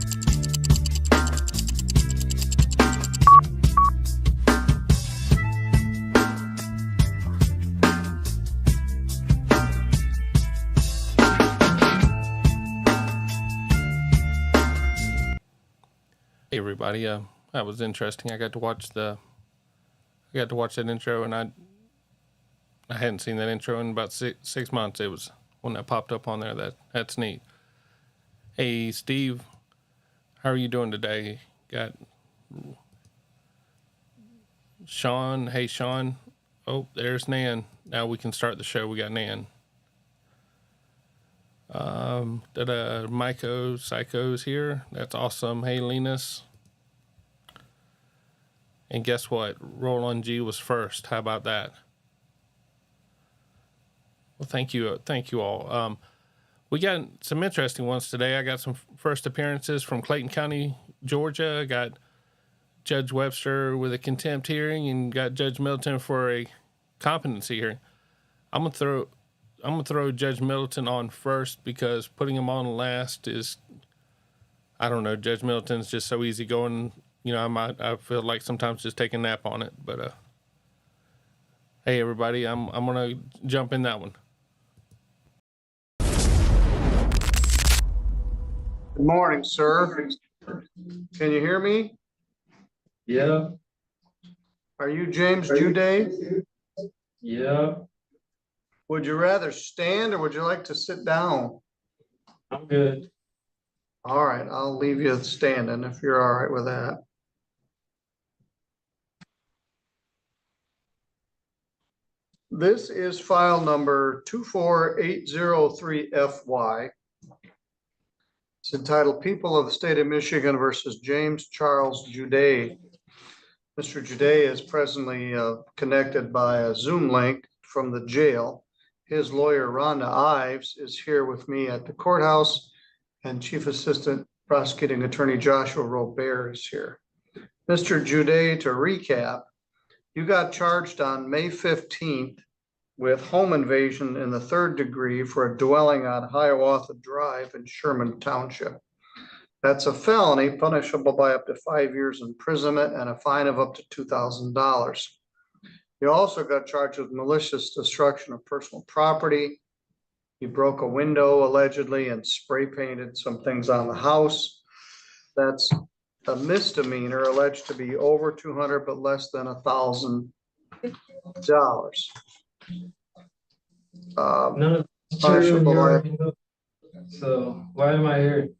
Hey everybody, that was interesting. I got to watch that intro, and I hadn't seen that intro in about six months. It was when that popped up on there. That's neat. Hey Steve, how are you doing today? Got Sean. Hey Sean. Oh, there's Nan. Now we can start the show. We got Nan. Psycho's here. That's awesome. Hey Linus. And guess what? Roland G was first. How about that? Well, thank you all. We got some interesting ones today. I got some first appearances from Clayton County, Georgia. I got Judge Webster with a contempt hearing, and got Judge Middleton for a competency hearing. I'm gonna throw Judge Middleton on first, because putting him on last is, I don't know. Judge Middleton's just so easygoing. You know, I feel like sometimes just take a nap on it. But hey everybody, I'm gonna jump in that one. Good morning, sir. Can you hear me? Yeah. Are you James Juday? Yeah. Would you rather stand or would you like to sit down? I'm good. All right, I'll leave you standing if you're all right with that. This is file number 24803FY. It's entitled People of the State of Michigan versus James Charles Juday. Mr. Juday is presently connected by a Zoom link from the jail. His lawyer, Rhonda Ives, is here with me at the courthouse, and Chief Assistant Prosecuting Attorney Joshua Robert is here. Mr. Juday, to recap, you got charged on May 15th with home invasion in the 3rd degree for a dwelling on Hiawatha Drive in Sherman Township. That's a felony punishable by up to 5 years imprisonment and a fine of up to $2,000. You also got charged with malicious destruction of personal property. You broke a window allegedly and spray painted some things on the house. That's a misdemeanor alleged to be over $200 but less than $1,000. None of it's true in your, so why am I here?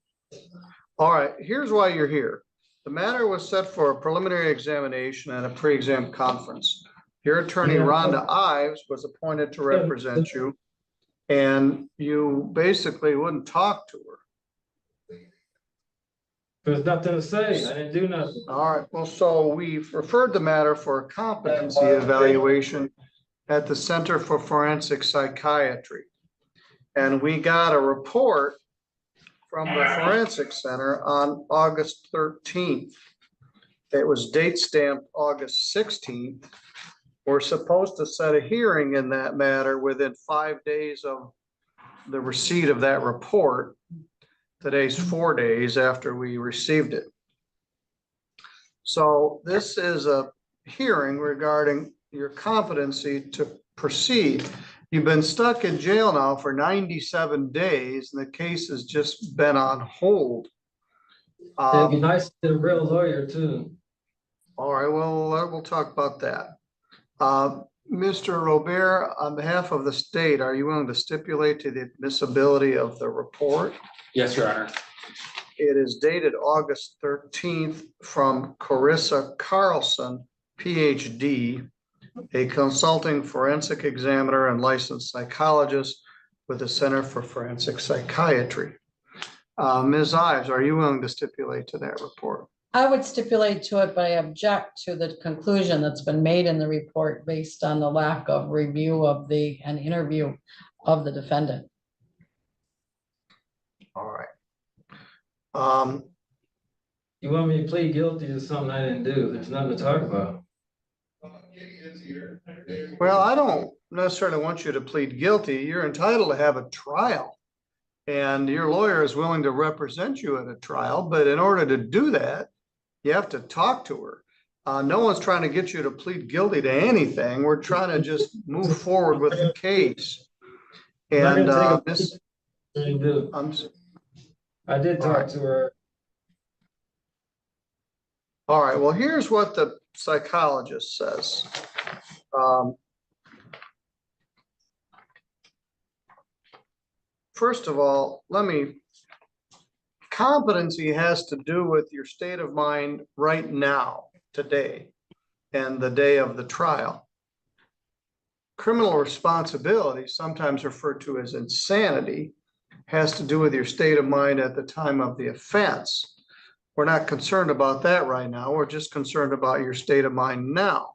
All right, here's why you're here. The matter was set for a preliminary examination and a pre-exam conference. Your attorney, Rhonda Ives, was appointed to represent you, and you basically wouldn't talk to her. There's nothing to say. I didn't do nothing. All right, well, so we've referred the matter for a competency evaluation at the Center for Forensic Psychiatry. And we got a report from the Forensic Center on August 13th. It was date stamped August 16th. We're supposed to set a hearing in that matter within 5 days of the receipt of that report. Today's 4 days after we received it. So this is a hearing regarding your competency to proceed. You've been stuck in jail now for 97 days, and the case has just been on hold. It'd be nice to get a real lawyer too. All right, well, we'll talk about that. Mr. Robert, on behalf of the state, are you willing to stipulate to the admissibility of the report? Yes, Your Honor. It is dated August 13th from Carissa Carlson, PhD, a consulting forensic examiner and licensed psychologist with the Center for Forensic Psychiatry. Ms. Ives, are you willing to stipulate to that report? I would stipulate to it, but I object to the conclusion that's been made in the report based on the lack of review of an interview of the defendant. All right. You want me to plead guilty to something I didn't do? There's nothing to talk about. Well, I don't necessarily want you to plead guilty. You're entitled to have a trial. And your lawyer is willing to represent you at a trial, but in order to do that, you have to talk to her. No one's trying to get you to plead guilty to anything. We're trying to just move forward with the case. And this, I did talk to her. all right, well, here's what the psychologist says. First of all, competency has to do with your state of mind right now, today, and the day of the trial. Criminal responsibility, sometimes referred to as insanity, has to do with your state of mind at the time of the offense. We're not concerned about that right now. We're just concerned about your state of mind now.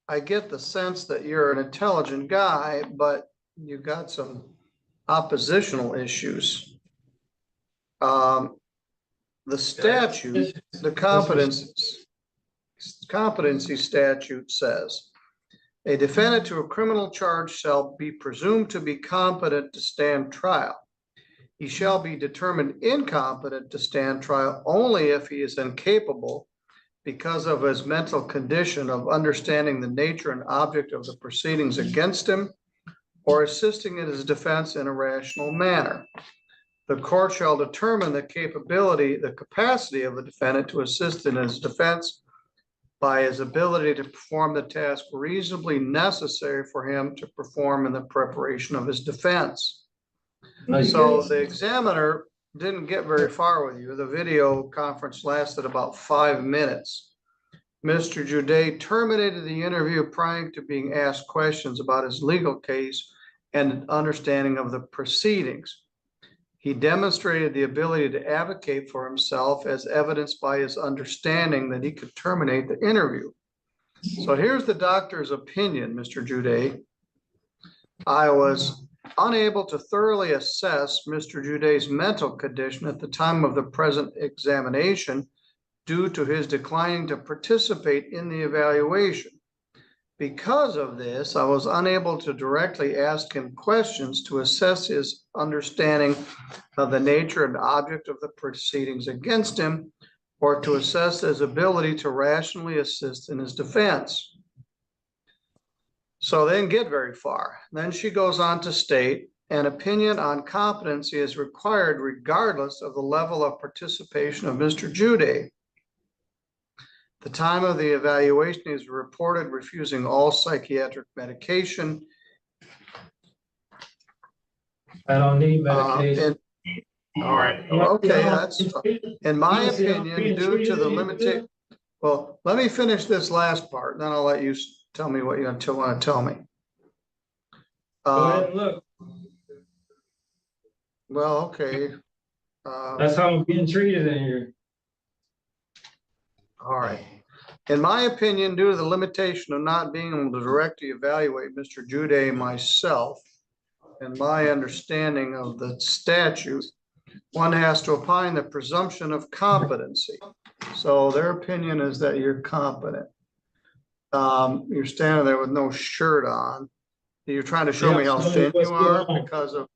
I get the sense that you're an intelligent guy, but you've got some oppositional issues. The statute, the competency statute says, a defendant to a criminal charge shall be presumed to be competent to stand trial. He shall be determined incompetent to stand trial only if he is incapable, because of his mental condition, of understanding the nature and object of the proceedings against him, or assisting in his defense in a rational manner. The court shall determine the capacity of the defendant to assist in his defense by his ability to perform the task reasonably necessary for him to perform in the preparation of his defense. So the examiner didn't get very far with you. The video conference lasted about 5 minutes. Mr. Juday terminated the interview prior to being asked questions about his legal case and understanding of the proceedings. He demonstrated the ability to advocate for himself as evidenced by his understanding that he could terminate the interview. So here's the doctor's opinion, Mr. Juday. I was unable to thoroughly assess Mr. Juday's mental condition at the time of the present examination due to his declining to participate in the evaluation. Because of this, I was unable to directly ask him questions to assess his understanding of the nature and object of the proceedings against him, or to assess his ability to rationally assist in his defense. So they didn't get very far. Then she goes on to state, an opinion on competency is required regardless of the level of participation of Mr. Juday. The time of the evaluation is reported refusing all psychiatric medication. I don't need medication. All right, okay, that's, in my opinion, due to the limited, well, let me finish this last part, then I'll let you tell me what you want to tell me. Go ahead and look. Well, okay. That's how I'm being treated in here. All right. In my opinion, due to the limitation of not being able to directly evaluate Mr. Juday myself, and my understanding of the statute, one has to opine the presumption of competency. So their opinion is that you're competent. You're standing there with no shirt on. You're trying to show me how thin you are because of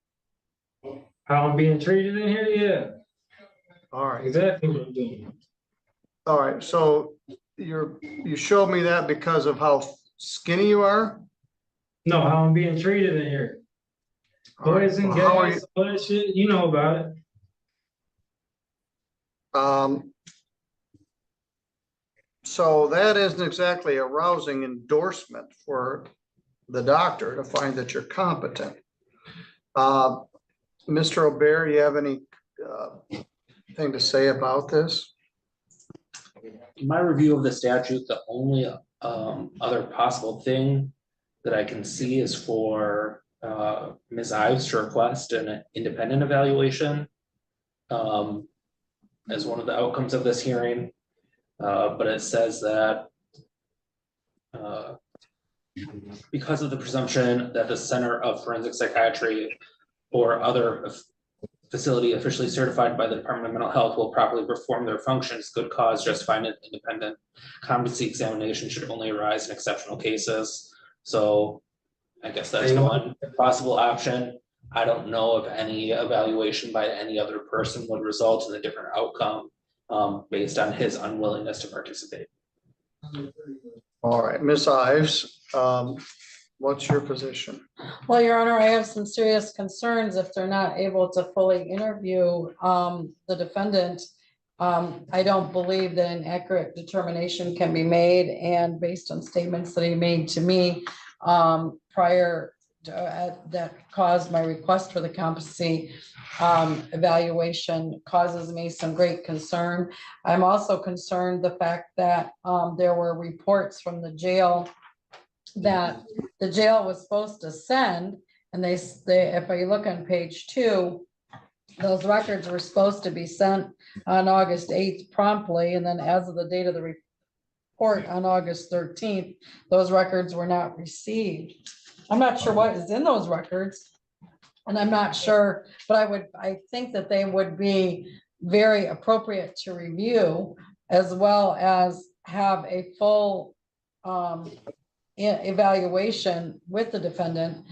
how I'm being treated in here. Yeah. All right. Exactly what I'm doing. All right. So you showed me that because of how skinny you are? No, how I'm being treated in here. Boys and gas, all that shit, you know about it. So that isn't exactly a rousing endorsement for the doctor to find that you're competent. Mr. O'Bear, you have any thing to say about this? In my review of the statute, the only other possible thing that I can see is for Ms. Ives to request an independent evaluation as one of the outcomes of this hearing. But it says that because of the presumption that the Center of Forensic Psychiatry or other facility officially certified by the Department of Mental Health will properly perform their functions, good cause justifying an independent competency examination should only arise in exceptional cases. So I guess that's one possible option. I don't know if any evaluation by any other person would result in a different outcome based on his unwillingness to participate. All right, Ms. Ives, what's your position? Well, Your Honor, I have some serious concerns if they're not able to fully interview the defendant. I don't believe that an accurate determination can be made, and based on statements that he made to me prior to, that caused my request for the competency evaluation causes me some great concern. I'm also concerned the fact that there were reports from the jail that the jail was supposed to send, and they, if you look on page 2, those records were supposed to be sent on August 8th promptly, and then as of the date of the report on August 13th, those records were not received. I'm not sure what is in those records, and I'm not sure, but I think that they would be very appropriate to review, as well as have a full evaluation with the defendant.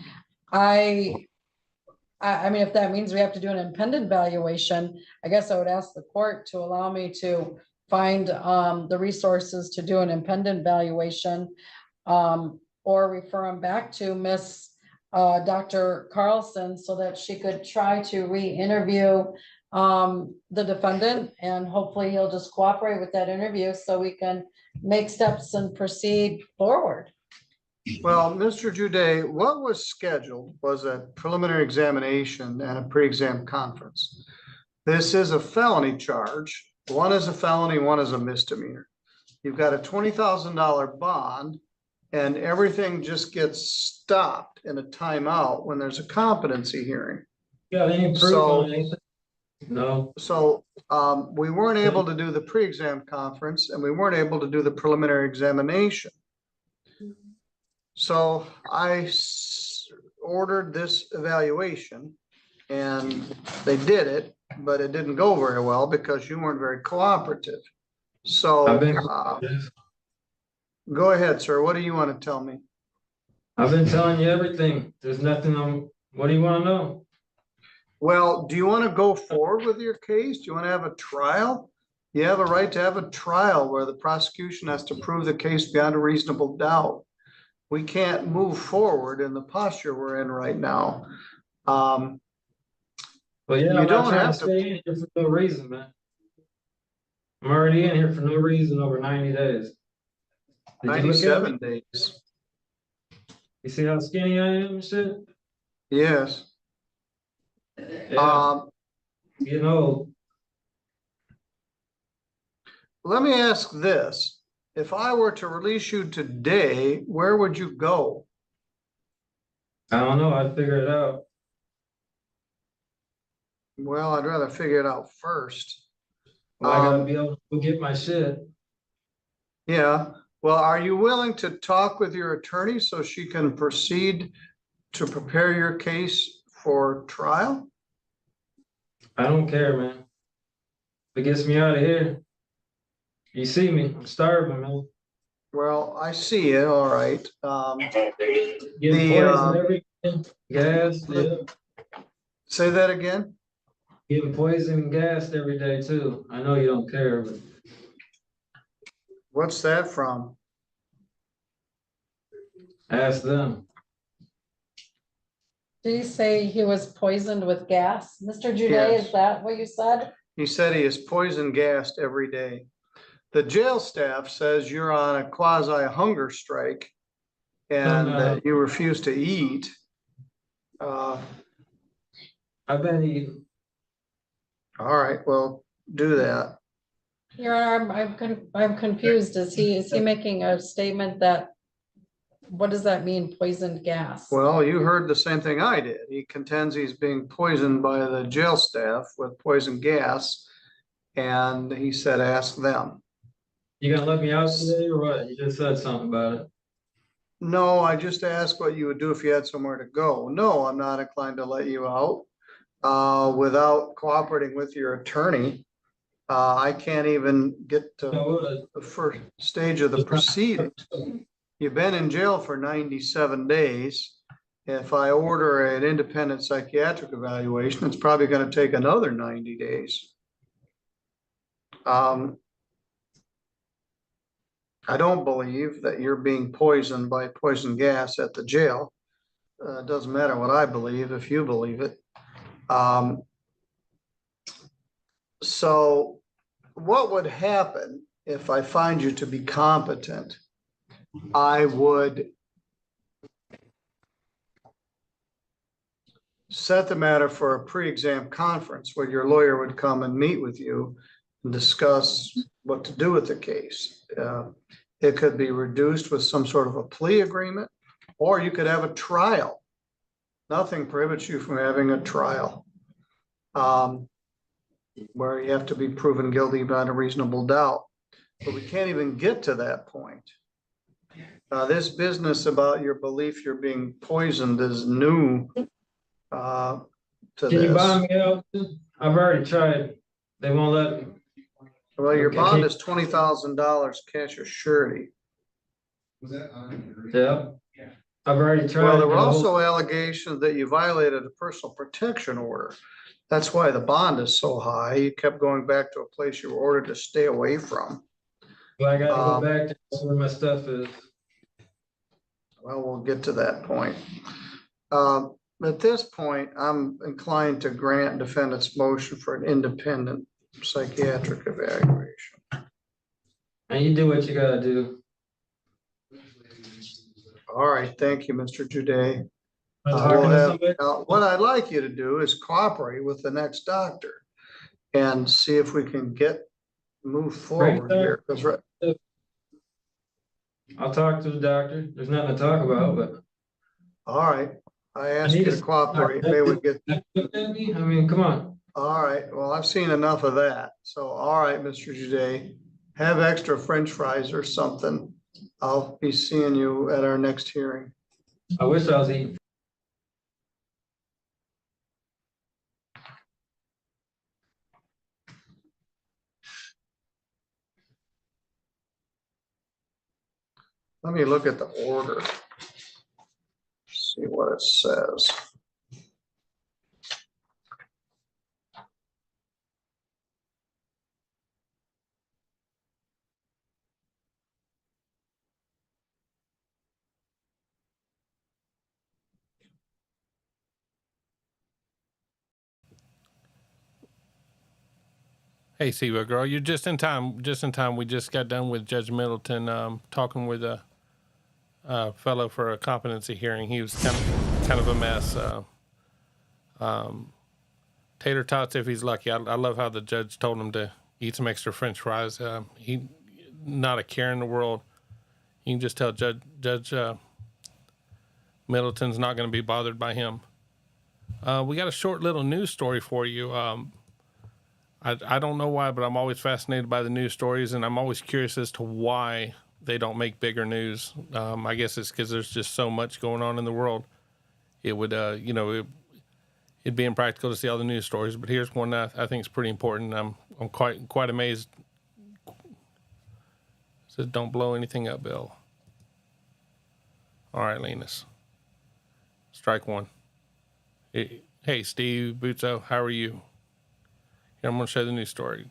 I mean, if that means we have to do an independent valuation, I guess I would ask the court to allow me to find the resources to do an independent valuation, or refer them back to Miss Dr. Carlson so that she could try to re-interview the defendant, and hopefully he'll just cooperate with that interview so we can make steps and proceed forward. Well, Mr. Jude, what was scheduled was a preliminary examination and a pre-exam conference. This is a felony charge. One is a felony, one is a misdemeanor. You've got a $20,000 bond, and everything just gets stopped in a timeout when there's a competency hearing. Got any proof on anything? No. So we weren't able to do the pre-exam conference, and we weren't able to do the preliminary examination. So I ordered this evaluation, and they did it, but it didn't go very well because you weren't very cooperative. So go ahead, sir. What do you want to tell me? I've been telling you everything. There's nothing what do you want to know? Well, do you want to go forward with your case? Do you want to have a trial? You have a right to have a trial where the prosecution has to prove the case beyond a reasonable doubt. We can't move forward in the posture we're in right now. Well, yeah, you I'm don't not trying have to stay in here for no reason, man. I'm already in here for no reason over 90 days. Did you look at 97 me? days. You see how skinny I am and shit? Yes. Yeah, you know. Let me ask this. If I were to release you today, where would you go? I don't know. I'd figure it out. Well, I'd rather figure it out first. Well, I gotta be able to go get my shit. Yeah. Well, are you willing to talk with your attorney so she can proceed to prepare your case for trial? I don't care, man. If it gets me out of here. You see me, I'm starving, man. Well, I see it. All right. Getting poisoned every day. Gas, yeah. Say that again. Getting poison and gassed every day too. I know you don't care, but What's that from? ask them. Did he say he was poisoned with gas? Mr. Jude, Yes. is that what you said? He said he is poison gassed every day. The jail staff says you're on a quasi hunger strike and that you refuse to eat. I've been eating. All right, well, do that. Your Honor, I'm confused. Is he making a statement that, what does that mean, poisoned gas? Well, you heard the same thing I did. He contends he's being poisoned by the jail staff with poison gas. And he said, ask them. You gonna let me out today or what? You just said something about it. No, I just asked what you would do if you had somewhere to go. No, I'm not inclined to let you out without cooperating with your attorney. I can't even get to the first stage of the proceedings. You've been in jail for 97 days If I order an independent psychiatric evaluation, it's probably going to take another 90 days. I don't believe that you're being poisoned by poison gas at the jail. It doesn't matter what I believe if you believe it. So what would happen if I find you to be competent? I would set the matter for a pre-exam conference where your lawyer would come and meet with you and discuss what to do with the case. It could be reduced with some sort of a plea agreement, or you could have a trial. Nothing prohibits you from having a trial where you have to be proven guilty beyond a reasonable doubt. But we can't even get to that point. This business about your belief you're being poisoned is new to Can you bond this. me out? I've already tried. They won't let me. Well, your Okay. bond is $20,000 cash or surety. Yeah. I've already tried. Well, there were also allegations that you violated a personal protection order. That's why the bond is so high. You kept going back to a place you were ordered to stay away from. Well, I gotta go back to where my stuff is. Well, we'll get to that point. At this point, I'm inclined to grant defendant's motion for an independent psychiatric evaluation. And you do what you gotta do. All right, thank you, Mr. Juday. I'm talking to somebody. What I'd like you to do is cooperate with the next doctor and see if we can move forward here. 'Cause I'll talk to the doctor. There's nothing to talk about, but. all right, I asked you to cooperate. Maybe we get, I mean, come on. all right, well, I've seen enough of that. So, all right, Mr. Juday, have extra French fries or something. I'll be seeing you at our next hearing. I wish I was eating. Let me look at the order. See what it says. Hey, Siwa girl, you're just in time. Just in time. We just got done with Judge Middleton talking with a fellow for a competency hearing. He was kind of a mess. Tater tots if he's lucky. I love how the judge told him to eat some extra French fries. He not a care in the world. You can just tell Judge Middleton's not going to be bothered by him. We got a short little news story for you. I don't know why, but I'm always fascinated by the news stories, and I'm always curious as to why they don't make bigger news. I guess it's because there's just so much going on in the world. It would, it'd be impractical to see all the news stories. But here's one that I think is pretty important. I'm quite amazed. It says, "Don't blow anything up, Bill." All right, Linus. Strike one. Hey, Steve Buzzo, how are you? Here, I'm going to show the news story.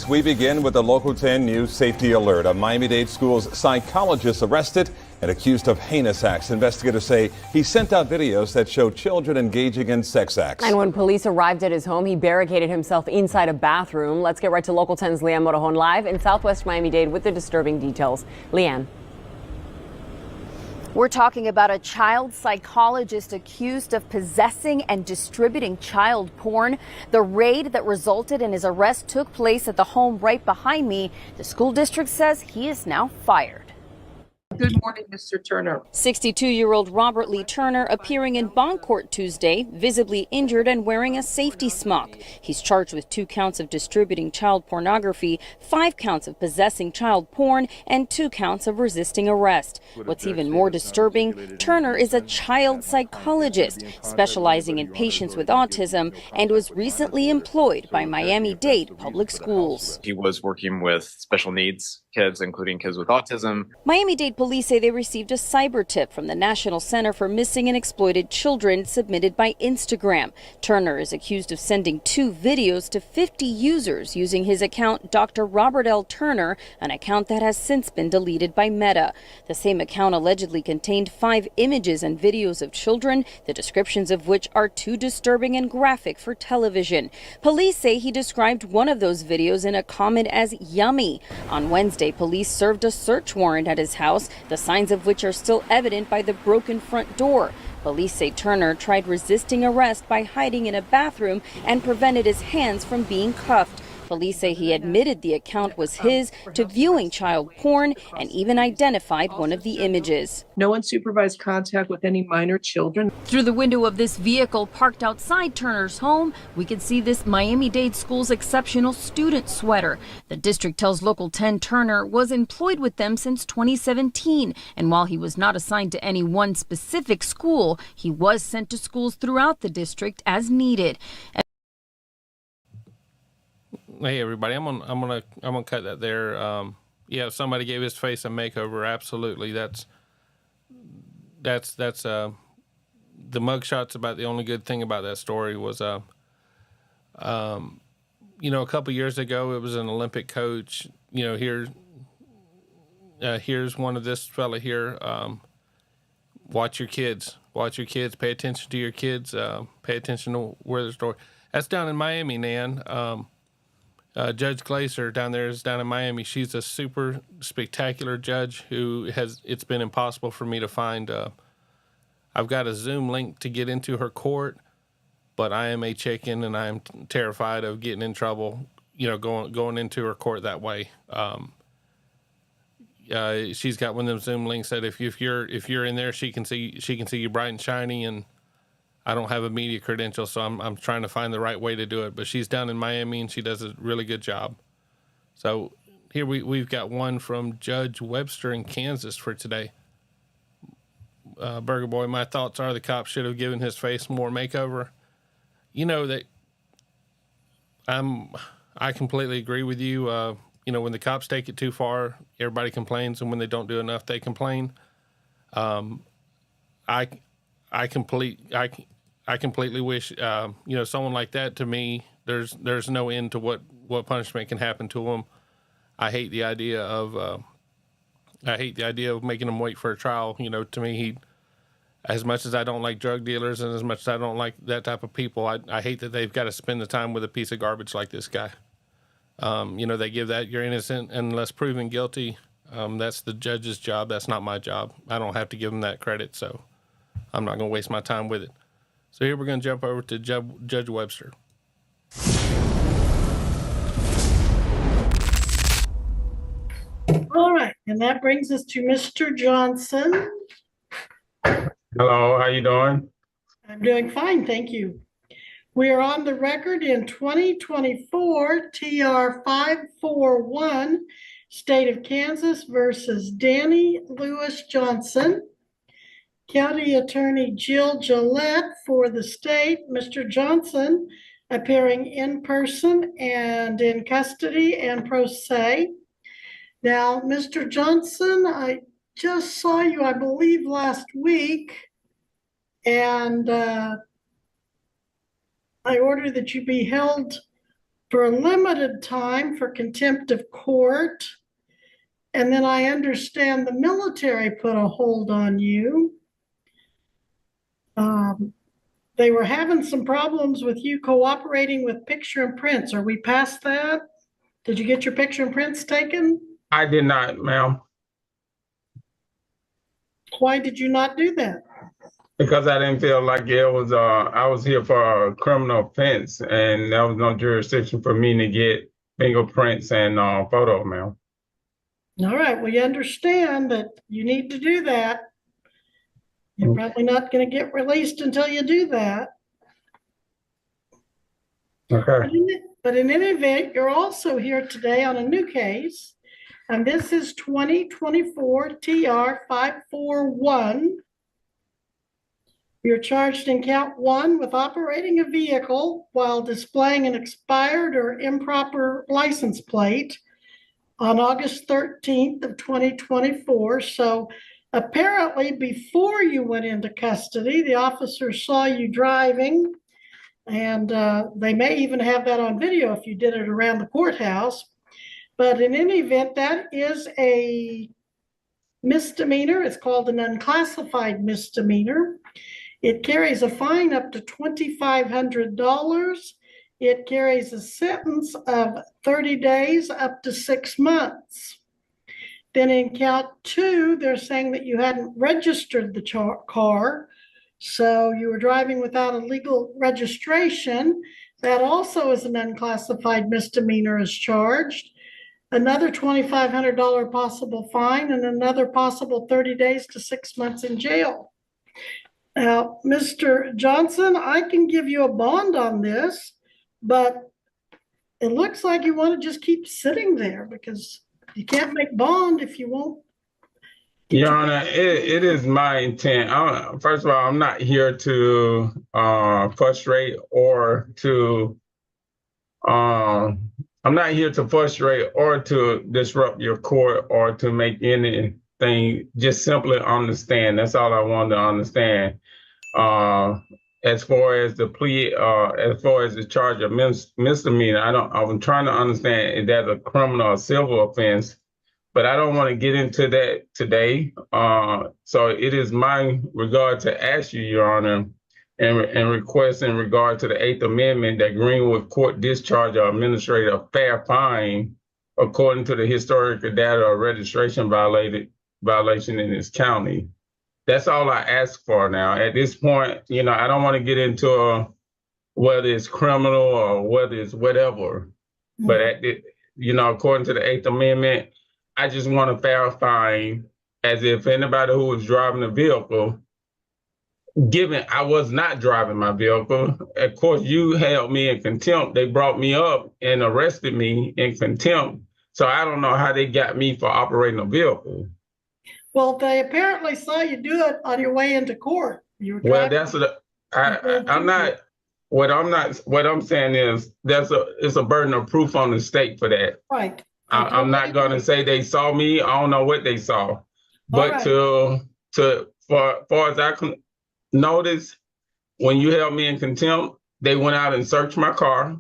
We begin with the Local 10 News Safety Alert. A Miami-Dade school's psychologist arrested and accused of heinous acts. Investigators say he sent out videos that show children engaging in sex acts. And when police arrived at his home, he barricaded himself inside a bathroom. Let's get right to Local 10's Leanne Motojon live in Southwest Miami-Dade with the disturbing details. Leanne. We're talking about a child psychologist accused of possessing and distributing child porn. The raid that resulted in his arrest took place at the home right behind me. The school district says he is now fired. Good morning, Mr. Turner. 62-year-old Robert Lee Turner appearing in bond court Tuesday, visibly injured and wearing a safety smock. He's charged with 2 counts of distributing child pornography, 5 counts of possessing child porn, and 2 counts of resisting arrest. What's even more disturbing, Turner is a child psychologist specializing in patients with autism and was recently employed by Miami-Dade Public Schools. He was working with special needs kids, including kids with autism. Miami-Dade police say they received a cyber tip from the National Center for Missing and Exploited Children submitted by Instagram. Turner is accused of sending 2 videos to 50 users using his account Dr. Robert L. Turner, an account that has since been deleted by Meta. The same account allegedly contained 5 images and videos of children, the descriptions of which are too disturbing and graphic for television. Police say he described one of those videos in a comment as yummy. On Wednesday, police served a search warrant at his house, the signs of which are still evident by the broken front door. Police say Turner tried resisting arrest by hiding in a bathroom and prevented his hands from being cuffed. Police say he admitted the account was his to viewing child porn and even identified one of the images. No unsupervised contact with any minor children. Through the window of this vehicle parked outside Turner's home, we can see this Miami-Dade school's exceptional student sweater. The district tells Local 10 Turner was employed with them since 2017, and while he was not assigned to any one specific school, he was sent to schools throughout the district as needed. Hey everybody, I'm gonna cut that there. Yeah, if somebody gave his face a makeover, absolutely. That's the mugshot's about the only good thing about that story was a couple years ago it was an Olympic coach. Here's one of this fella here. Watch your kids. Pay attention to your kids. Pay attention to where the story. That's down in Miami, Nan. Judge Glaser down there is down in Miami. She's a super spectacular judge it's been impossible for me to find. I've got a Zoom link to get into her court, but I am a chicken and I'm terrified of getting in trouble, going into her court that way. She's got one of them Zoom links that if you're in there, she can see you bright and shiny, and I don't have a media credential, so I'm trying to find the right way to do it. But she's down in Miami, and she does a really good job. So here we've got one from Judge Webster in Kansas for today. Burger Boy, my thoughts are the cop should have given his face more makeover. I completely agree with you. When the cops take it too far, everybody complains, and when they don't do enough, they complain. I completely wish, someone like that, to me, there's no end to what punishment can happen to them. I hate the idea of making them wait for a trial. To me, as much as I don't like drug dealers and as much as I don't like that type of people, I hate that they've got to spend the time with a piece of garbage like this guy. They give that you're innocent unless proven guilty. That's the judge's job. That's not my job. I don't have to give them that credit, so I'm not going to waste my time with it. So here we're going to jump over to Judge Webster. All right, and that brings us to Mr. Johnson. Hello, how you doing? I'm doing fine, thank you. We are on the record in 2024 TR 541, State of Kansas versus Danny Lewis Johnson. County Attorney Jill Gillette for the state, Mr. Johnson appearing in person and in custody and pro se. Now, Mr. Johnson, I just saw you, I believe, last week, and I order that you be held for a limited time for contempt of court. And then I understand the military put a hold on you. They were having some problems with you cooperating with picture and prints. Are we past that? Did you get your picture and prints taken? I did not, ma'am. Why did you not do that? Because I didn't feel like it was, I was here for a criminal offense and there was no jurisdiction for me to get fingerprints and photo, ma'am. All right, we understand that you need to do that. You're probably not going to get released until you do that. Okay. But in any event, you're also here today on a new case, and this is 2024 TR 541. You're charged in count 1 with operating a vehicle while displaying an expired or improper license plate. on August 13th of 2024. So apparently before you went into custody, the officers saw you driving, and they may even have that on video if you did it around the courthouse. But in any event, that is a misdemeanor. It's called an unclassified misdemeanor. It carries a fine up to $2,500. It carries a sentence of 30 days up to 6 months. Then in count 2, they're saying that you hadn't registered the car. So you were driving without a legal registration. That also is an unclassified misdemeanor as charged. Another $2,500 possible fine and another possible 30 days to 6 months in jail. Now, Mr. Johnson, I can give you a bond on this, but it looks like you want to just keep sitting there because you can't make bond if you won't. Your Honor, it is my intent. First of all, I'm not here to frustrate or to I'm not here to frustrate or to disrupt your court or to make anything. Just simply understand. That's all I want to understand. As far as the plea, as far as the charge of misdemeanor, I'm trying to understand if that's a criminal or civil offense, but I don't want to get into that today. So it is my regard to ask you, Your Honor, and request in regard to the 8th Amendment that Greenwood Court discharge or administrate a fair fine according to the historical data or registration violation in this county. That's all I ask for now. At this point, I don't want to get into whether it's criminal or whether it's whatever. Mm-hmm. But according to the 8th Amendment, I just want a fair fine, as if anybody who was driving the vehicle, given I was not driving my vehicle, of course, you held me in contempt. They brought me up and arrested me in contempt. So I don't know how they got me for operating a vevehicle. Well, they apparently saw you do it on your way into court. Well, that's I'm not. What I'm saying is it's a burden of proof on the state for that. Right. I'm not going to say they saw me. I don't know what they saw, but far as I can notice, when you held me in contempt, they went out and searched my car,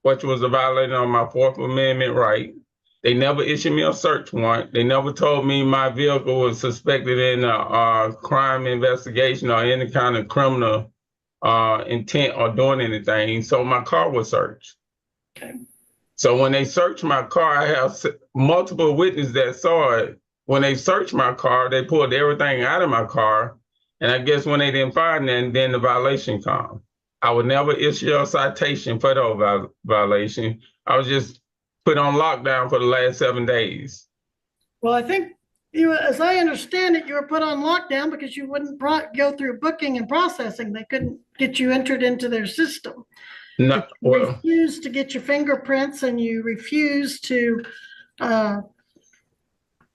which was a violation of my 4th Amendment right. They never issued me a search warrant. They never told me my vehicle was suspected in a crime investigation or any kind of criminal intent or doing anything. So my car was searched. Okay. So when they searched my car, I have multiple witnesses that saw it. When they searched my car, they pulled everything out of my car. And I guess when they didn't find it, then the violation comes. I would never issue a citation for the violation. I was just put on lockdown for the last 7 days. Well, I think as I understand it, you were put on lockdown because you wouldn't go through booking and processing. They couldn't get you entered into their system. No, you refused to get your fingerprints and you refused to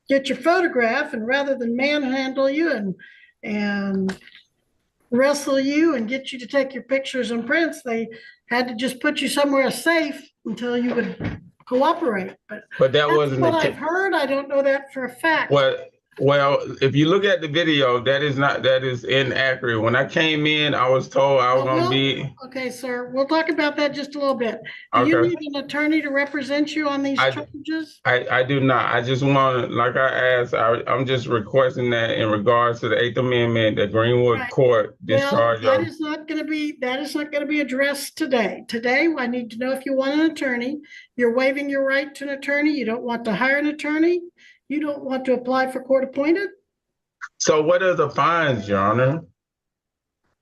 get your photograph. And rather than manhandle you and wrestle you and get you to take your pictures and prints, they had to just put you somewhere safe until you would cooperate. But that wasn't what I've heard. I don't know that for a fact. Well, if you look at the video, that is inaccurate. When I came in, I was told I was going to be. Okay, sir. We'll talk about that just a little bit. Do you need an attorney to represent you on these charges? I do not. I just want, like I asked, I'm just requesting that in regards to the 8th Amendment, the Greenwood Court discharge. Well, that is not going to be addressed today. Today, I need to know if you want an attorney. You're waiving your right to an attorney. You don't want to hire an attorney. You don't want to apply for court appointed? So what are the fines, Your Honor?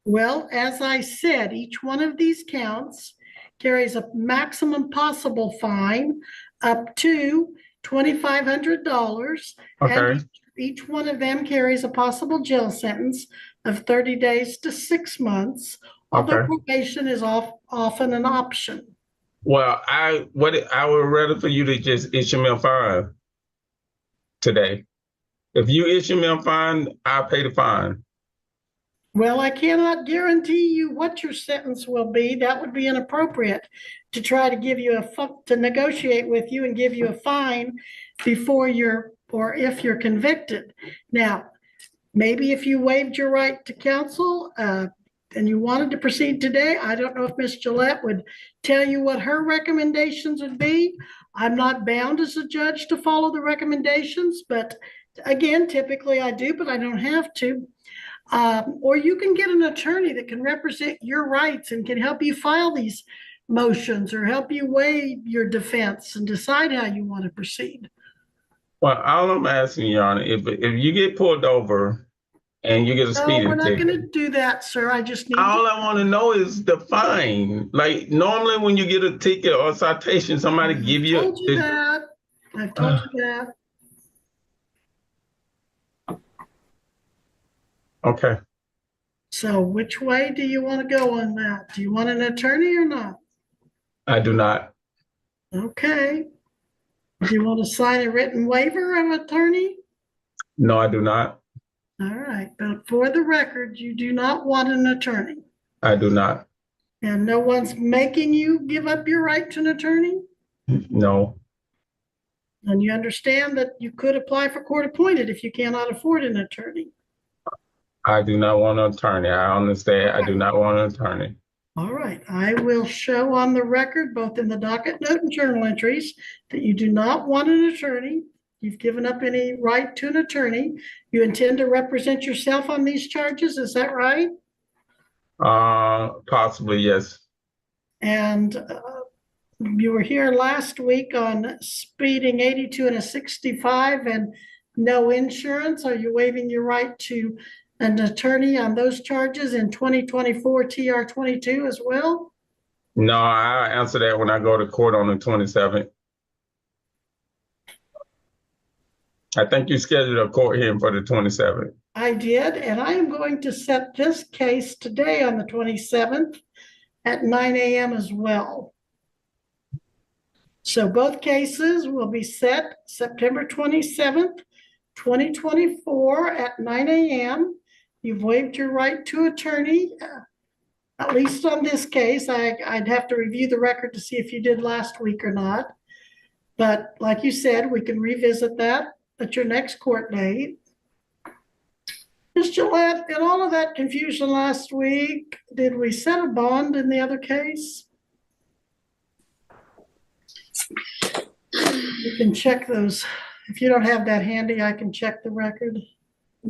Well, as I said, each one of these counts carries a maximum possible fine up to $2,500. Okay. And each one of them carries a possible jail sentence of 30 days to 6 months, although probation is often an option. Well, I would rather for you to just issue me a fine today. If you issue me a fine, I'll pay the fine. Well, I cannot guarantee you what your sentence will be. That would be inappropriate. to try to give you to negotiate with you and give you a fine before or if you're convicted. Now, maybe if you waived your right to counsel, and you wanted to proceed today, I don't know if Ms. Gillette would tell you what her recommendations would be. I'm not bound as a judge to follow the recommendations, but again, typically I do, but I don't have to. Or you can get an attorney that can represent your rights and can help you file these motions or help you weigh your defense and decide how you want to proceed. Well, all I'm asking, Your Honor, if you get pulled over and you get a No, speeding we're not ticket, going to do that, sir. I just need all I want to know is the fine. Like normally when you get a ticket or a citation, somebody give you. I've told you that. I've told you that. Okay. So which way do you want to go on that? Do you want an attorney or not? I do not. Okay. Do you want to sign a written waiver of attorney? No, I do not. All right, but for the record, you do not want an attorney. I do not. And no one's making you give up your right to an attorney? No. And you understand that you could apply for court appointed if you cannot afford an attorney? I do not want an attorney. I understand. I do not want an attorney. All right, I will show on the record, both in the docket note and journal entries, that you do not want an attorney. You've given up any right to an attorney. You intend to represent yourself on these charges, is that right? Possibly, yes. And you were here last week on speeding 82 and a 65 and no insurance. Are you waiving your right to an attorney on those charges in 2024 TR 22 as well? No, I'll answer that when I go to court on the 27th. I think you scheduled a court hearing for the 27th. I did, and I am going to set this case today on the 27th at 9 a.m. as well. So both cases will be set September 27th, 2024 at 9 a.m. You've waived your right to attorney, at least on this case. I'd have to review the record to see if you did last week or not. But like you said, we can revisit that at your next court date. Ms. Gillette, in all of that confusion last week, did we set a bond in the other case? You can check those. If you don't have that handy, I can check the record.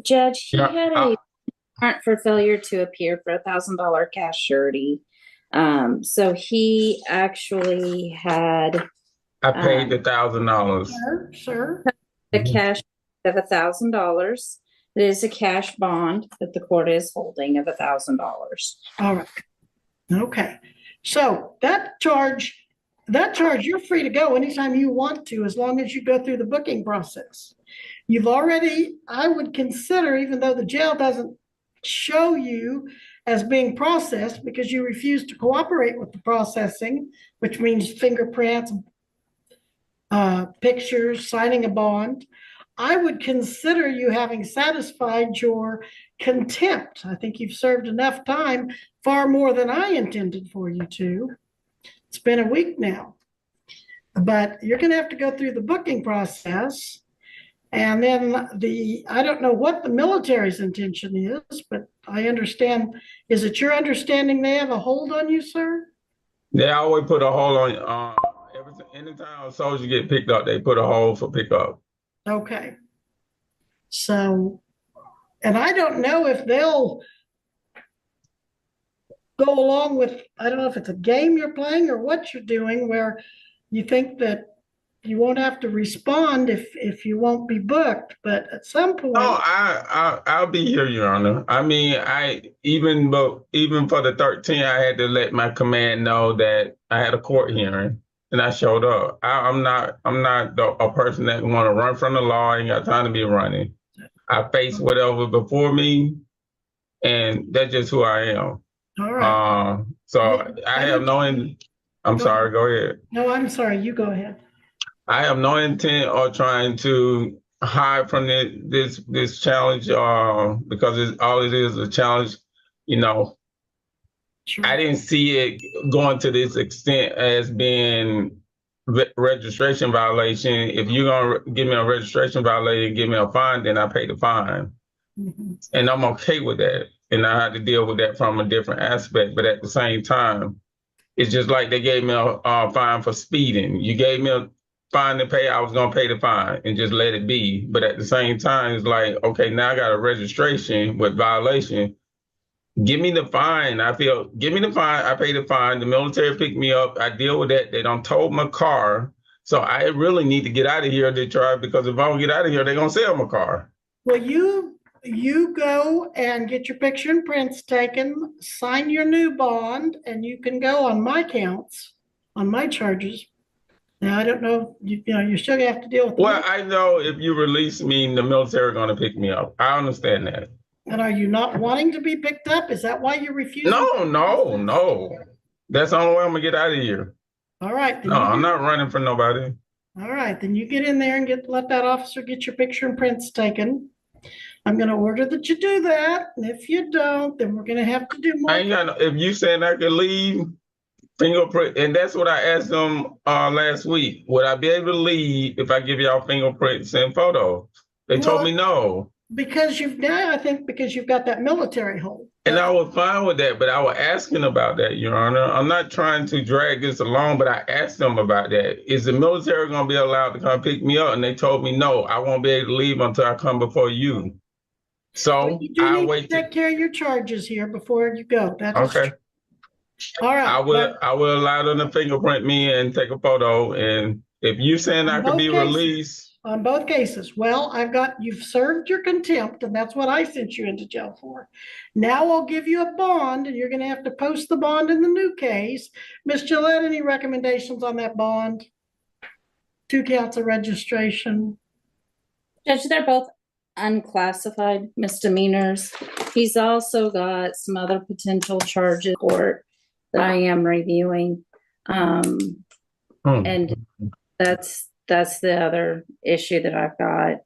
Judge, he Yeah, had a warrant for failure to appear for $1,000 cash surety. So he actually had I paid the $1,000. Sure. the cash of $1,000. It is a cash bond that the court is holding of $1,000. All right. Okay. So that charge, you're free to go anytime you want to, as long as you go through the booking process. You've already, I would consider, even though the jail doesn't show you as being processed because you refuse to cooperate with the processing, which means fingerprints, pictures, signing a bond, I would consider you having satisfied your contempt. I think you've served enough time, far more than I intended for you to. It's been a week now, but you're going to have to go through the booking process. And then I don't know what the military's intention is, but I understand, is it your understanding they have a hold on you, sir? They always put a hold on, anytime a soldier get picked up, they put a hold for pickup. Okay. So, and I don't know if they'll go along with, I don't know if it's a game you're playing or what you're doing, where you think that you won't have to respond if you won't be booked, but at some point. Oh, I'll be here, Your Honor. I mean, even for the 13th, I had to let my command know that I had a court hearing, and I showed up. I'm not a person that want to run from the law. I ain't got time to be running. I face whatever before me, and that's just who I am. All right. So I have no. I'm sorry. Go ahead. No, I'm sorry. You go ahead. I have no intent of trying to hide from this challenge, because all it is a challenge, you know. I didn't see it going to this extent as being registration violation. If you're gonna give me a registration violation, give me a fine, then I pay the fine. And I'm okay with that. And I had to deal with that from a different aspect. But at the same time, it's just like they gave me a fine for speeding. You gave me a fine to pay, I was gonna pay the fine and just let it be. But at the same time, it's like, okay, now I got a registration with violation. Give me the fine. Give me the fine. I pay the fine. The military picked me up. I deal with that. They don't tow my car. So I really need to get out of here, Detroit, because if I don't get out of here, they're going to sell my car. Well, you go and get your picture and prints taken, sign your new bond, and you can go on my counts, on my charges. Now, I don't know, you know, you still have to deal with. Well, I know if you release me, the military are going to pick me up. I understand that. And are you not wanting to be picked up? Is that why you're refusing? No. That's the only way I'm gonna get out of here. All right. No, I'm not running for nobody. All right, then you get in there and let that officer get your picture and prints taken. I'm gonna order that you do that. And if you don't, then we're gonna have to do more. I ain't got no, if you saying I could leave, fingerprint, and that's what I asked them last week. Would I be able to leave if I give y'all fingerprints and photos? They told me no. Because you've got that military hold. And I was fine with that, but I was asking about that, Your Honor. I'm not trying to drag this along, but I asked them about that. Is the military going to be allowed to come pick me up? And they told me, no, I won't be able to leave until I come before you. So I wait to take care of your charges here before you go. That's okay. All right. I will allow them to fingerprint me and take a photo. And if you saying I could be released. On both cases. Well, you've served your contempt, and that's what I sent you into jail for. Now I'll give you a bond, and you're going to have to post the bond in the new case. Ms. Gillette, any recommendations on that bond? 2 counts of registration. Judge, they're both unclassified misdemeanors. He's also got some other potential charges in court that I am reviewing. And that's the other issue that I've got.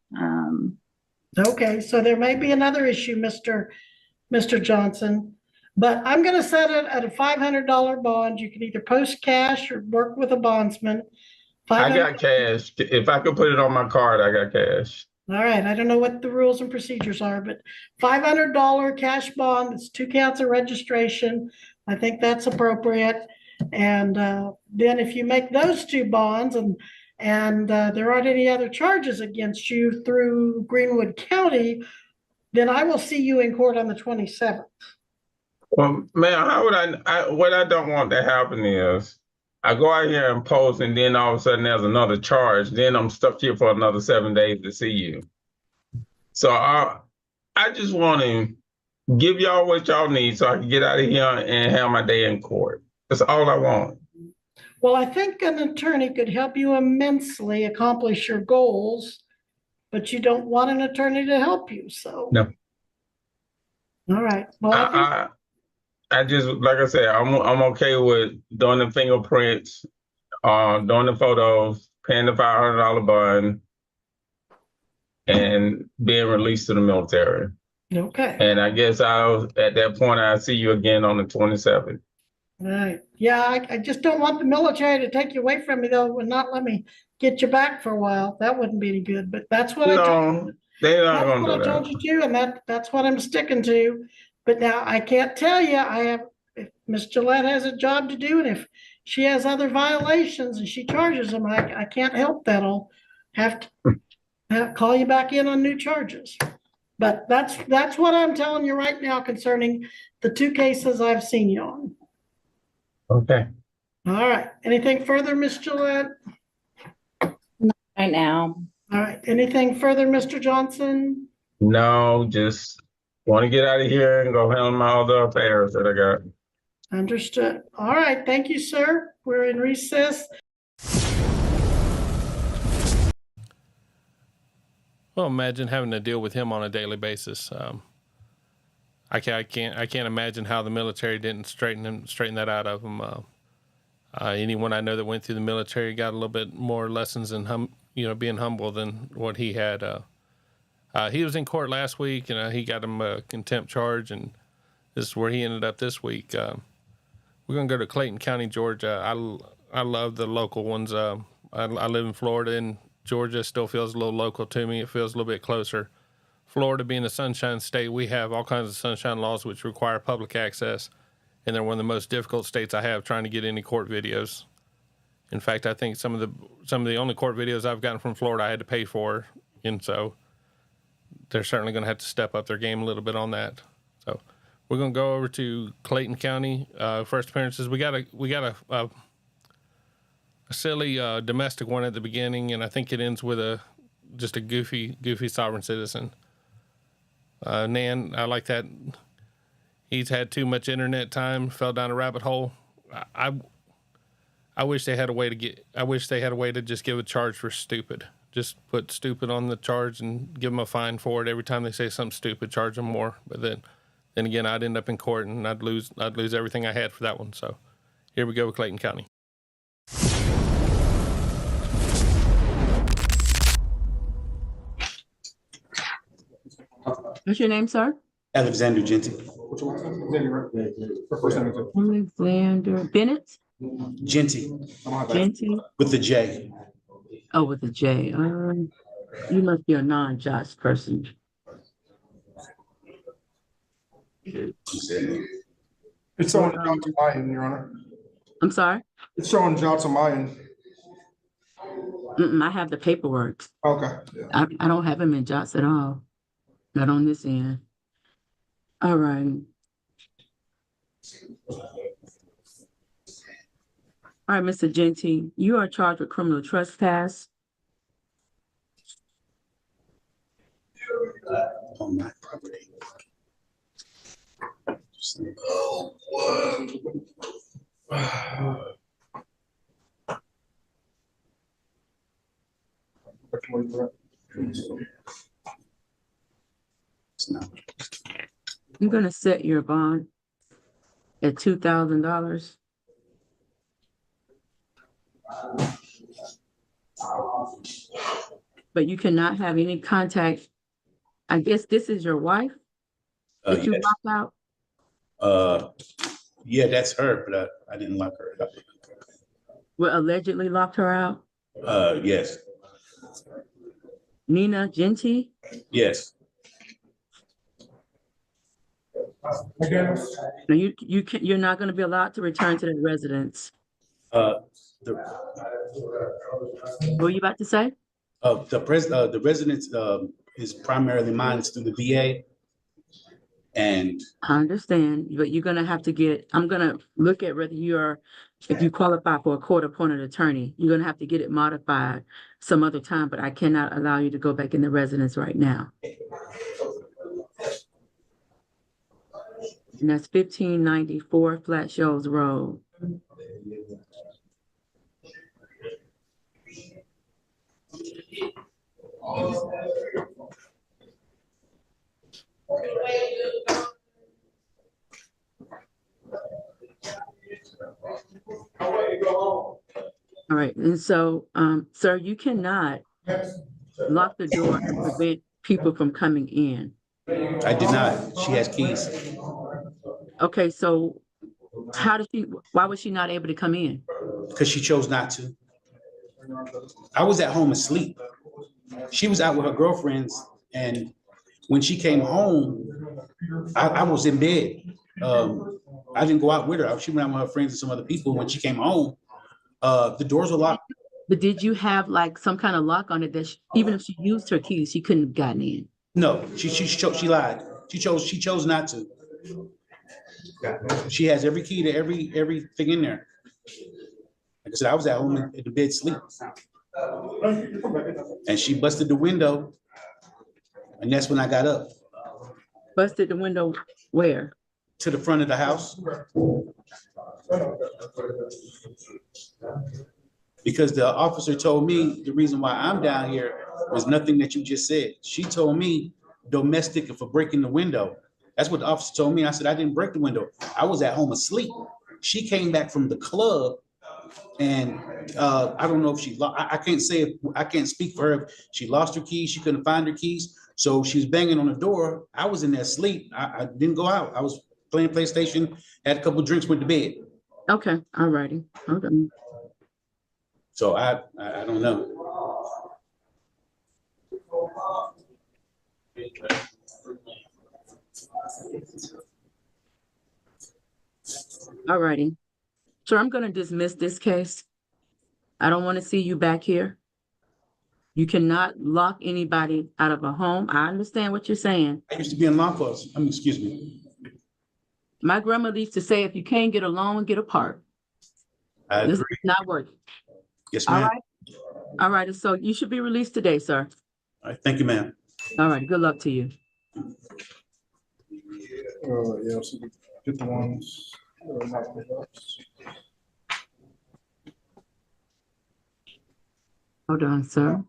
Okay, so there may be another issue, Mr. Johnson, but I'm going to set it at a $500 bond. You can either post cash or work with a bondsman. I got cash. If I could put it on my card, I got cash. All right, I don't know what the rules and procedures are, but $500 cash bond, it's 2 counts of registration. I think that's appropriate. And then if you make those 2 bonds and there aren't any other charges against you through Greenwood County, then I will see you in court on the 27th. Well, man, how would what I don't want to happen is I go out here and post, and then all of a sudden there's another charge. Then I'm stuck here for another 7 days to see you. So I just want to give y'all what y'all need so I can get out of here and have my day in court. That's all I want. Well, I think an attorney could help you immensely accomplish your goals, but you don't want an attorney to help you, so. No. All right. Well, I just, like I said, I'm okay with doing the fingerprints, doing the photos, paying the $500 bond, and being released to the military. Okay. And I guess at that point, I'll see you again on the 27th. Right. Yeah, I just don't want the military to take you away from me, though, and not let me get you back for a while. That wouldn't be any good, but that's what I told you. They're not going to do that. That's what I told you to, and that's what I'm sticking to. But now I can't tell you, if Ms. Gillette has a job to do, and if she has other violations and she charges them, I can't help that. I'll have to call you back in on new charges. But that's what I'm telling you right now concerning the 2 cases I've seen you on. Okay. All right. Anything further, Ms. Gillette? Right now. All right. Anything further, Mr. Johnson? No, just want to get out of here and go handle my other affairs that I got. Understood. All right. Thank you, sir. We're in recess. Well, imagine having to deal with him on a daily basis. I can't imagine how the military didn't straighten that out of him. Anyone I know that went through the military got a little bit more lessons in being humble than what he had. He was in court last week, and he got him a contempt charge, and this is where he ended up this week. We're gonna go to Clayton County, Georgia. I love the local ones. I live in Florida, and Georgia still feels a little local to me. It feels a little bit closer. Florida being a sunshine state, we have all kinds of sunshine laws which require public access, and they're one of the most difficult states I have trying to get any court videos. In fact, I think some of the only court videos I've gotten from Florida I had to pay for, and so they're certainly going to have to step up their game a little bit on that. So we're going to go over to Clayton County. First appearances, we got a silly domestic one at the beginning, and I think it ends with just a goofy sovereign citizen. Nan, I like that. He's had too much internet time, fell down a rabbit hole. I wish they had a way to just give a charge for stupid. Just put stupid on the charge and give them a fine for it. Every time they say something stupid, charge them more. But then again, I'd end up in court and I'd lose everything I had for that one. So here we go with Clayton County. What's your name, sir? Alexander Genty. Alexander Bennett? Genty. Genty? With the J. Oh, with a J. You must be a non-Josh person. It's showing jobs on my end, Your Honor. I'm sorry? It's showing jobs on my end. I have the paperwork. Okay. Yeah. I don't have him in Jots at all. Not on this end. All right. All right, Mr. Genty, you are charged with criminal trespass. On my property. I'm gonna set your bond at $2,000. But you cannot have any contact. I guess this is your wife that you Yes. locked out? Yeah, that's her, but I didn't lock her up. Well, allegedly locked her out? Yes. Nina Genty? Yes. No, you're not gonna be allowed to return to the residence. What were you about to say? The residence is primarily mine through the VA. And I understand, but you're gonna have to I'm gonna look at whether if you qualify for a court-appointed attorney, you're gonna have to get it modified some other time, but I cannot allow you to go back in the residence right now. And that's 1594 Flat Shoals Road. All right, and so, sir, you cannot lock the door and prevent people from coming in. I did not. She has keys. Okay, so why was she not able to come in? Because she chose not to. I was at home asleep. She was out with her girlfriends, and when she came home, I was in bed. I didn't go out with her. She went out with her friends and some other people. When she came home, the doors were locked. But did you have like some kind of lock on it that even if she used her keys, she couldn't have gotten in? No, she lied. She chose not to. She has every key to everything in there. Like I said, I was at home in the bed sleep. And she busted the window, and that's when I got up. Busted the window where? To the front of the house. Because the officer told me the reason why I'm down here was nothing that you just said. She told me domestic for breaking the window. That's what the officer told me. I said, I didn't break the window. I was at home asleep. She came back from the club, and I don't know if she lost. I can't speak for her. If she lost her keys, she couldn't find her keys. So she was banging on the door. I was in there asleep. I didn't go out. I was playing PlayStation, had a couple of drinks, went to bed. Okay, all righty. Hold on. So I don't know. All righty. So I'm going to dismiss this case. I don't want to see you back here. You cannot lock anybody out of a home. I understand what you're saying. I used to be in law enforcement. Excuse me. My grandmother used to say, if you can't get along, get apart. I This is agree. not working. Yes, All ma'am. right. All right. So you should be released today, sir. All right. Thank you, ma'am. All right. Good luck to you. Yeah, so get the ones. Not the others. Hold on, sir.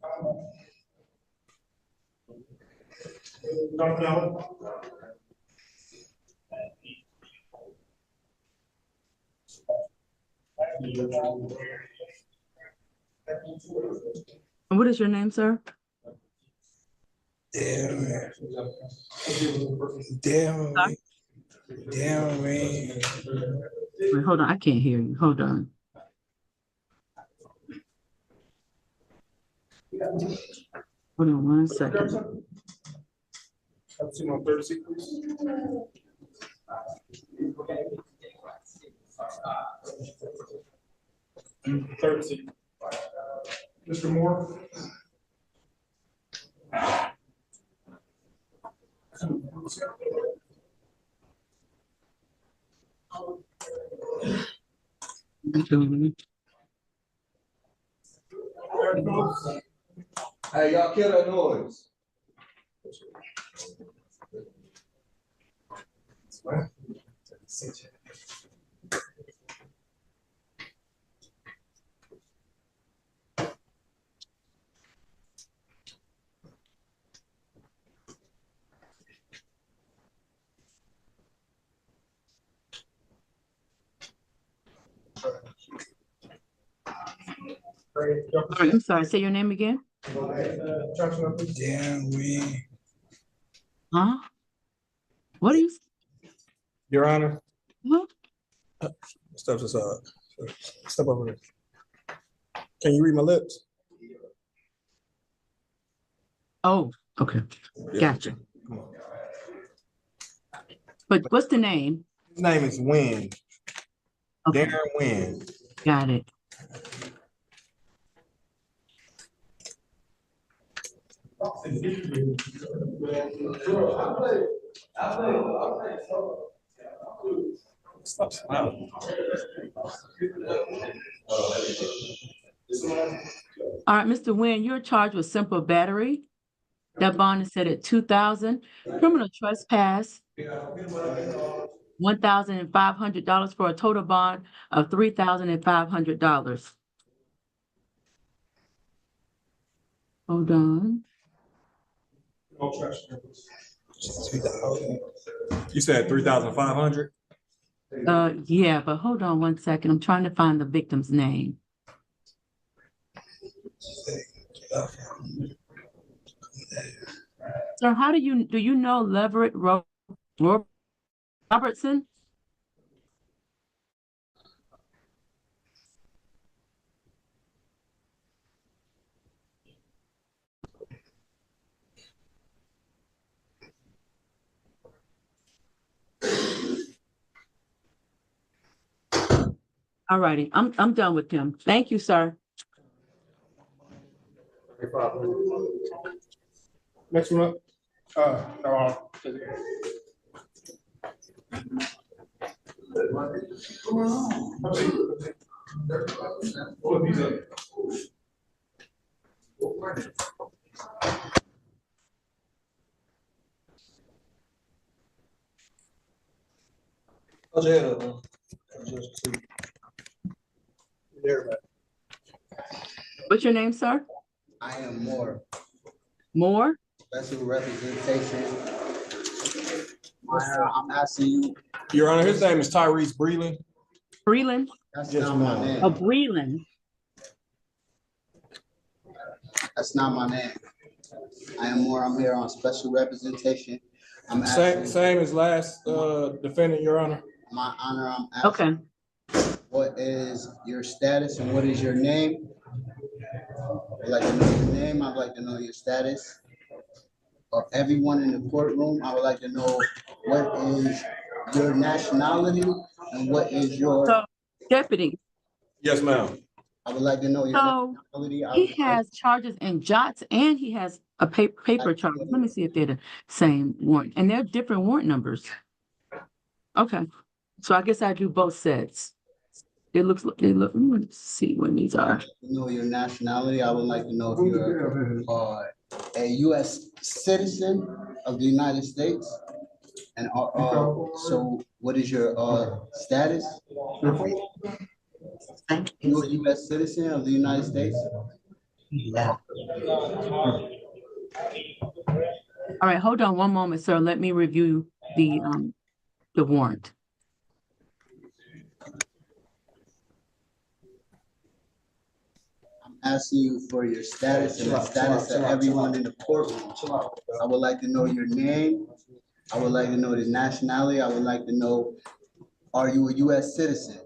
And what is your name, sir? Damn. Wait, hold on. I can't hear you. Hold on. Hold on 1 second. Have seen on 36, please. Third seat. Mr. Moore. Hey, y'all kill that noise. I'm sorry. Say your name again. Damn, we. Huh? What do you? Your Honor. What? Step aside. Step over there. Can you read my lips? Oh, okay. Gotcha. But what's the name? His name is Wynn. Okay. Darren Wynn. Got it. All right, Mr. Wynn, you're charged with simple battery. That bond is set at $2,000. Criminal trespass, $1,500 for a total bond of $3,500. Hold on. You said 3,500? Yeah, but hold on 1 second. I'm trying to find the victim's name. So how do you know Leverett Robertson? All righty, I'm done with him. Thank you, sir. Next one up. No. How's your head up, man? What's your name, sir? I am Moore. Moore? Special representation. I'm asking you. Your Honor, his name is Tyrese Breland. Breland? That's not my name. Oh, Breland. That's not my name. I am Moore. I'm here on special representation. I'm Same as last defendant, Your Honor. My honor, I'm asking. Okay. what is your status and what is your name? I'd like to know your name. I'd like to know your status. Of everyone in the courtroom, I would like to know what is your nationality and what is your. So, Deputy, Yes, ma'am. I would like to know your so nationality. he has charges in jots and he has a paper charge. Let me see if they're the same warrant. And they're different warrant numbers. Okay. So I guess I do both sets. It looks, let's see when these are. Know your nationality. I would like to know if you're a U.S. citizen of the United States. And so what is your status? You're a U.S. citizen of the United States? Yeah. All right, hold on one moment, sir. Let me review the warrant. I'm asking you for your status and the status of everyone in the courtroom. I would like to know your name. I would like to know the nationality. I would like to know, are you a U.S. citizen?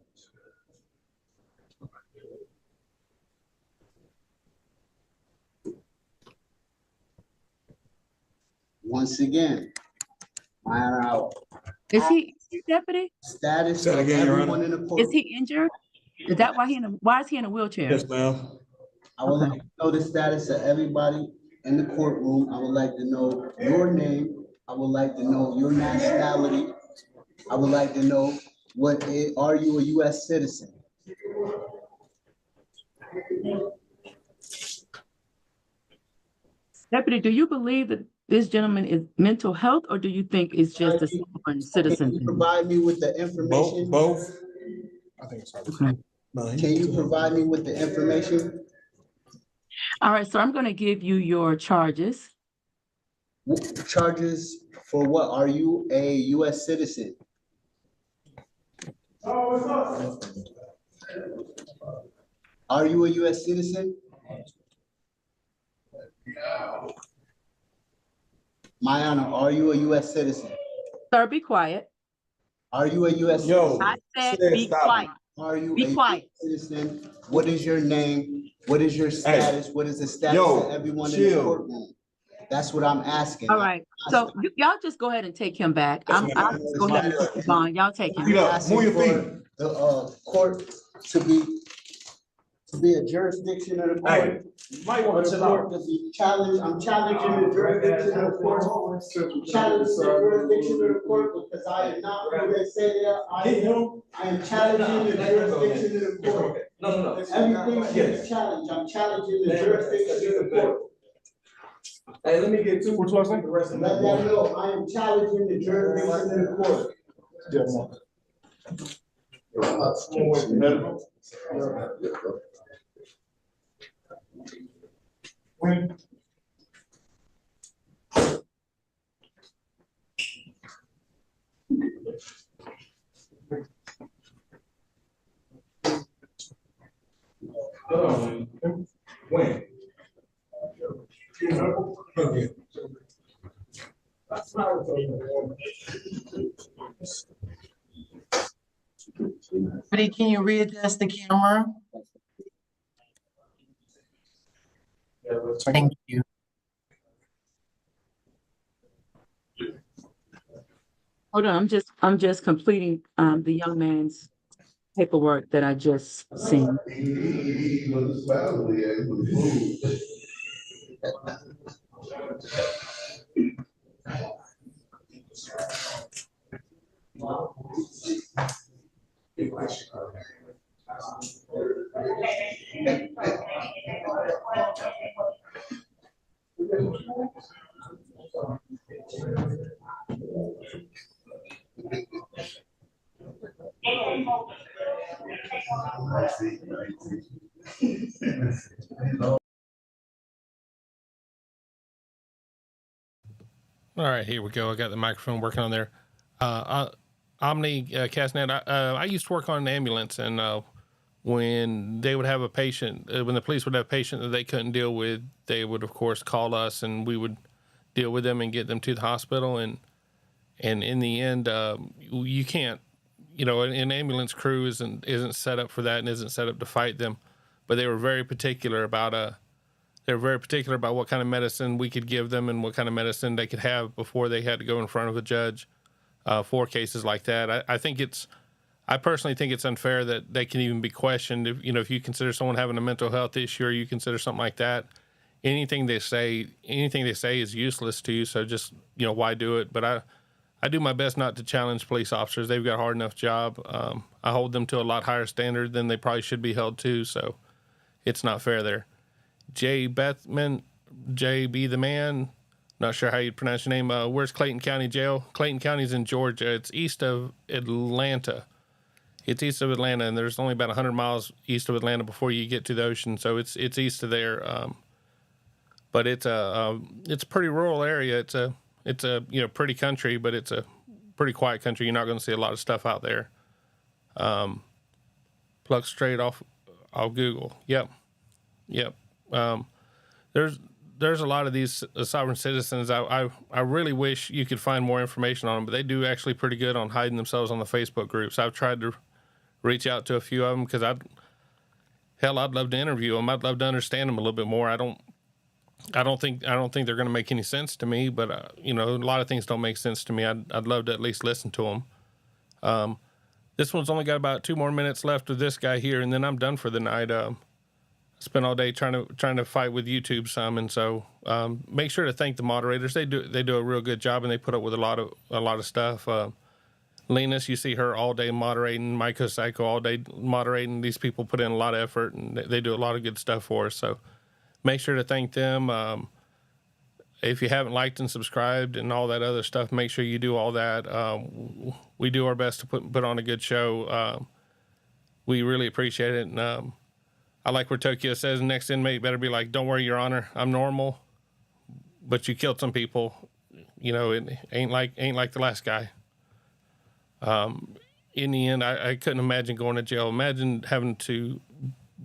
Once again, my honor, Is he deputy? status of everyone in the courtroom. Is he injured? Is that why why is he in a wheelchair? Yes, ma'am. I would like to know the status of everybody in the courtroom. I would like to know your name. I would like to know your nationality. I would like to know are you a U.S. citizen? Deputy, do you believe that this gentleman is mental health, or do you think it's just a citizen? Can you provide me with the information? Both. I think it's okay. Can you provide me with the information? All right, so I'm going to give you your charges. Charges for what? Are you a U.S. citizen? Are you a U.S. citizen? My honor, are you a U.S. citizen? Sir, be quiet. Are you a U.S. citizen? I said be quiet. Are you be a quiet. US citizen? What is your name? What is your status? What is the status of everyone in the courtroom? That's what I'm asking. All right. So y'all just go ahead and take him back. I'll just go ahead and put him on. Y'all take him. Move your feet. The court to be a jurisdiction of the court. You might want to court to be challenged. I'm challenging the jurisdiction of the court. Challenging the jurisdiction of the court because I am not who they say they are. I am challenging the jurisdiction of the court. No. Everything is challenged. I'm challenging the jurisdiction of the court. Hey, let me get two. Which one's the rest of Let them know I am challenging the jurisdiction of the court. When? When? Okay. Can you readjust the camera? Thank you. Hold on, I'm just completing the young man's paperwork that I just seen. All right, here we go. I got the microphone working on there. Omni Casnet. I used to work on an ambulance, and when they would have a patient, when the police would have a patient that they couldn't deal with, they would of course call us, and we would deal with them and get them to the hospital. And in the end, you can't you know, an ambulance crew isn't set up for that and isn't set up to fight them. But they were very particular about what kind of medicine we could give them and what kind of medicine they could have before they had to go in front of a judge for cases like that. I personally think it's unfair that they can even be questioned. If you consider someone having a mental health issue or you consider something like that, anything they say is useless to you. So just, why do it? But I do my best not to challenge police officers. They've got a hard enough job. I hold them to a lot higher standard than they probably should be held to. So it's not fair there. Jay Bethman, JB the man, not sure how you'd pronounce your name. Where's Clayton County Jail? Clayton County's in Georgia. It's east of Atlanta. It's east of Atlanta, and there's only about 100 miles east of Atlanta before you get to the ocean. So it's east of there. But it's a pretty rural area. It's a pretty country, but it's a pretty quiet country. You're not going to see a lot of stuff out there. Plucked straight off Google. Yep. There's a lot of these sovereign citizens. I really wish you could find more information on them, but they do actually pretty good on hiding themselves on the Facebook groups. I've tried to reach out to a few of them because I'd love to interview them. I'd love to understand them a little bit more. I don't think they're going to make any sense to me, but a lot of things don't make sense to me. I'd love to at least listen to them. This one's only got about 2 more minutes left of this guy here, and then I'm done for the night. Spent all day trying to fight with YouTube some, and so make sure to thank the moderators. They do a real good job, and they put up with a lot of stuff. Linus, you see her all day moderating. Micah Psycho all day moderating. These people put in a lot of effort, and they do a lot of good stuff for us. So make sure to thank them. If you haven't liked and subscribed and all that other stuff, make sure you do all that. We do our best to put on a good show. We really appreciate it. And I like where Tokyo says, next inmate better be like, "Don't worry, Your Honor, I'm normal, but you killed some people. It ain't like the last guy." In the end, I couldn't imagine going to jail. Imagine having to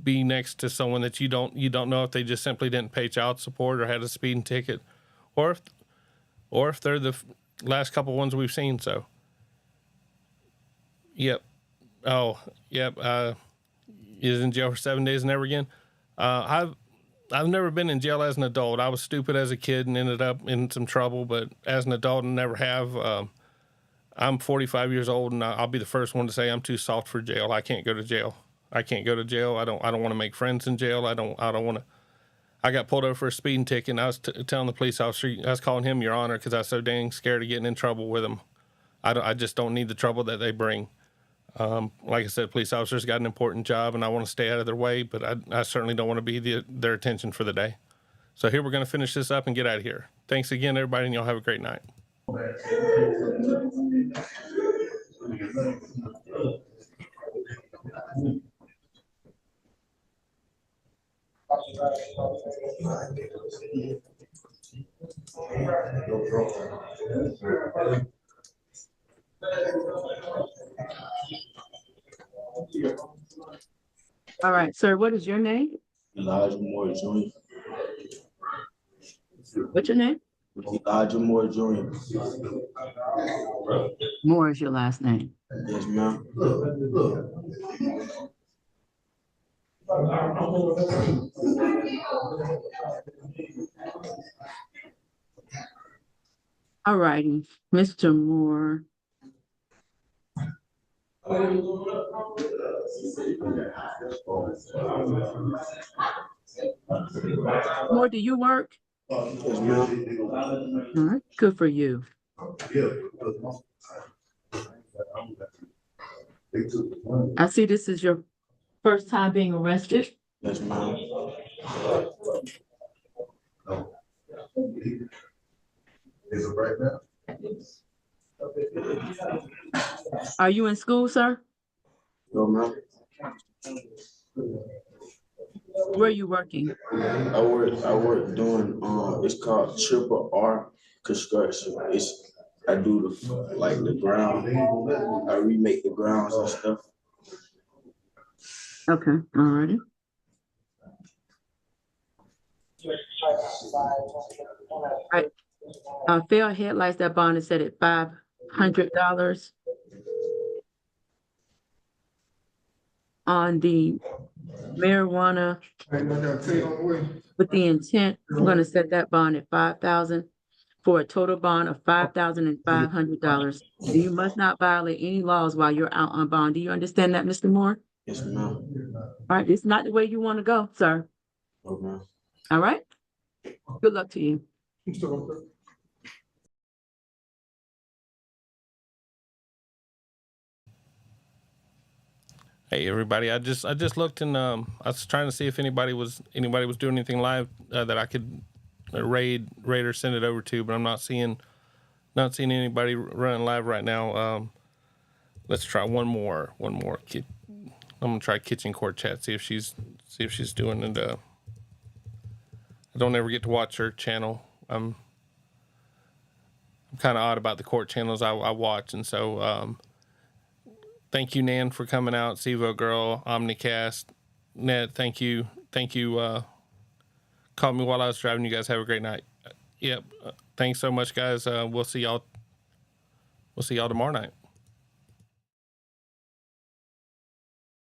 be next to someone that you don't know if they just simply didn't pay child support or had a speeding ticket, or if they're the last couple ones we've seen. So, yep. Oh, yep. Is in jail for 7 days and never again. I've never been in jail as an adult. I was stupid as a kid and ended up in some trouble, but as an adult, I never have. I'm 45 years old, and I'll be the first one to say I'm too soft for jail. I can't go to jail. I don't want to make friends in jail. I don't want to. I got pulled over for a speeding ticket, and I was telling the police officer, I was calling him Your Honor because I was so dang scared of getting in trouble with him. I just don't need the trouble that they bring. Like I said, police officers got an important job, and I want to stay out of their way, but I certainly don't want to be their attention for the day. So here we're going to finish this up and get out of here. Thanks again, everybody, and y'all have a great night. All right, sir, what is your name? Elijah Moore Jr. What's your name? Elijah Moore Jr. Moore is your last name. Yes, ma'am. All righty, Mr. Moore. Moore, do you work? Yes, ma'am. All right, good for you. I see this is your first time being arrested. Yes, ma'am. Is it right now? Are you in school, sir? No, ma'am. Where are you working? I work doing it's called Triple R Construction. I do the ground. I remake the grounds and stuff. Okay, all righty. All right. Failed headlights, that bond is set at $500. on the marijuana with the intent, I'm gonna set that bond at $5,000 for a total bond of $5,500. You must not violate any laws while you're out on bond. Do you understand that, Mr. Moore? Yes, ma'am. All right, it's not the way you want to go, sir. Okay. All right? Good luck to you. Hey everybody, I just looked and I was trying to see if anybody was doing anything live that I could raid or send it over to, but I'm not seeing anybody running live right now. Let's try one more. I'm gonna try kitchen court chat, see if she's doing it. I don't ever get to watch her channel. I'm kind of odd about the court channels I watch, and so thank you, Nan, for coming out. Sevo Girl, Omnicast, Ned, thank you. Called me while I was driving. You guys have a great night. Yep. Thanks so much, guys. We'll see y'all tomorrow night.